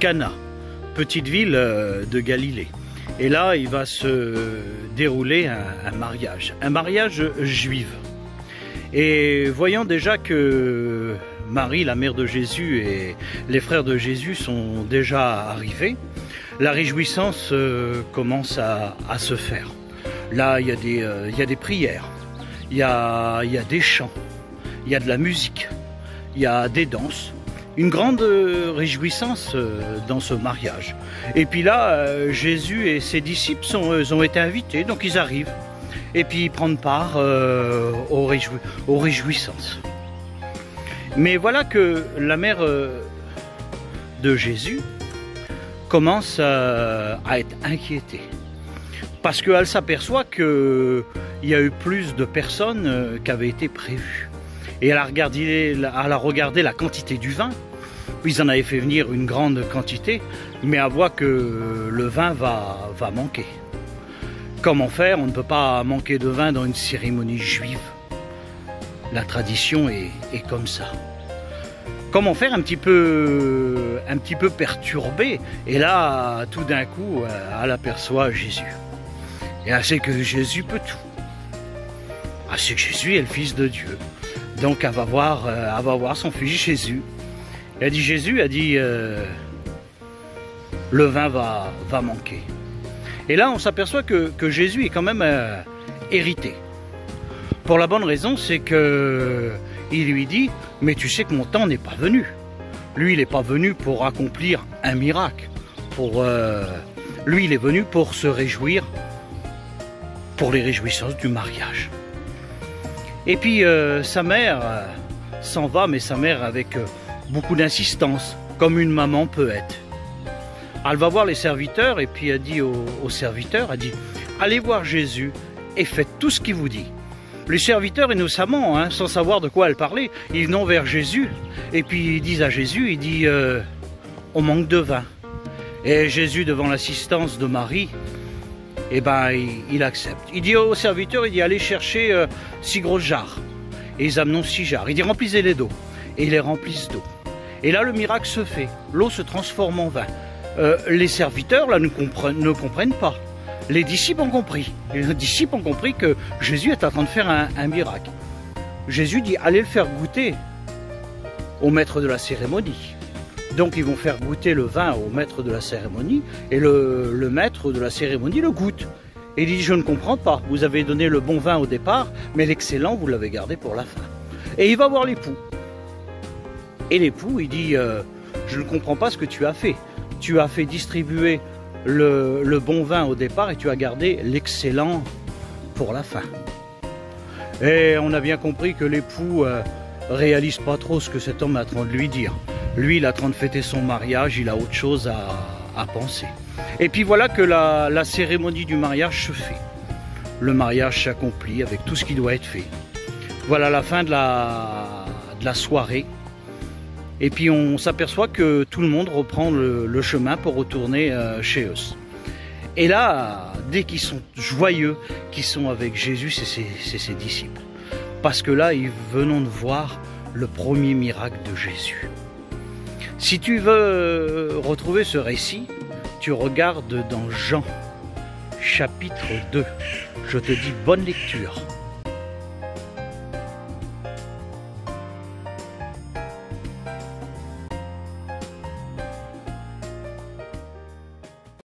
Cana, petite ville de Galilée. Et là, il va se dérouler un mariage juif. Et voyant déjà que Marie, la mère de Jésus, et les frères de Jésus sont déjà arrivés, la réjouissance commence à se faire. Là, il y a des prières, il y a des chants, il y a de la musique, il y a des danses. Une grande réjouissance dans ce mariage. Et puis là, Jésus et ses disciples ont été invités, donc ils arrivent. Et puis ils prennent part aux réjouissances. Mais voilà que la mère de Jésus commence à être inquiétée. Parce qu'elle s'aperçoit qu'il y a eu plus de personnes qu'avait été prévues. Et elle a regardé la quantité du vin, puis ils en avaient fait venir une grande quantité, mais elle voit que le vin va manquer. Comment faire? On ne peut pas manquer de vin dans une cérémonie juive. La tradition est comme ça. Comment faire? Un petit peu perturbée. Et là, tout d'un coup, elle aperçoit Jésus. Et elle sait que Jésus peut tout. Elle sait que Jésus est le Fils de Dieu. Donc elle va voir son fils Jésus. Elle dit Jésus, le vin va manquer. Et là on s'aperçoit que Jésus est quand même irrité. Pour la bonne raison, c'est que il lui dit, mais tu sais que mon temps n'est pas venu. Lui il n'est pas venu pour accomplir un miracle. Lui il est venu pour se réjouir, pour les réjouissances du mariage. Et puis sa mère s'en va, mais sa mère avec beaucoup d'insistance, comme une maman peut être. Elle va voir les serviteurs et puis elle dit aux serviteurs, elle dit « Allez voir Jésus et faites tout ce qu'il vous dit ». Les serviteurs innocemment, sans savoir de quoi elle parlait, ils vont vers Jésus et puis ils disent à Jésus, il dit on manque de vin. Et Jésus, devant l'assistance de Marie, eh ben, il accepte. Il dit aux serviteurs, il dit allez chercher 6 grosses jarres. Et ils amènent 6 jarres. Il dit remplissez-les d'eau. Et ils les remplissent d'eau. Et là, le miracle se fait. L'eau se transforme en vin. Les serviteurs, là, ne comprennent pas. Les disciples ont compris. Les disciples ont compris que Jésus est en train de faire un miracle. Jésus dit allez le faire goûter au maître de la cérémonie. Donc ils vont faire goûter le vin au maître de la cérémonie et le maître de la cérémonie le goûte. Et il dit je ne comprends pas, vous avez donné le bon vin au départ, mais l'excellent vous l'avez gardé pour la fin. Et il va voir l'époux. Et l'époux il dit je ne comprends pas ce que tu as fait. Tu as fait distribuer le bon vin au départ et tu as gardé l'excellent pour la fin. Et on a bien compris que l'époux réalise pas trop ce que cet homme est en train de lui dire. Lui, il est en train de fêter son mariage, il a autre chose à penser. Et puis voilà que la cérémonie du mariage se fait. Le mariage s'accomplit avec tout ce qui doit être fait. Voilà la fin de la soirée. Et puis on s'aperçoit que tout le monde reprend le chemin pour retourner chez eux. Et là, dès qu'ils sont joyeux, qu'ils sont avec Jésus, c'est ses disciples. Parce que là, ils venons de voir le premier miracle de Jésus. Si tu veux retrouver ce récit, tu regardes dans Jean, chapitre 2. Je te dis bonne lecture.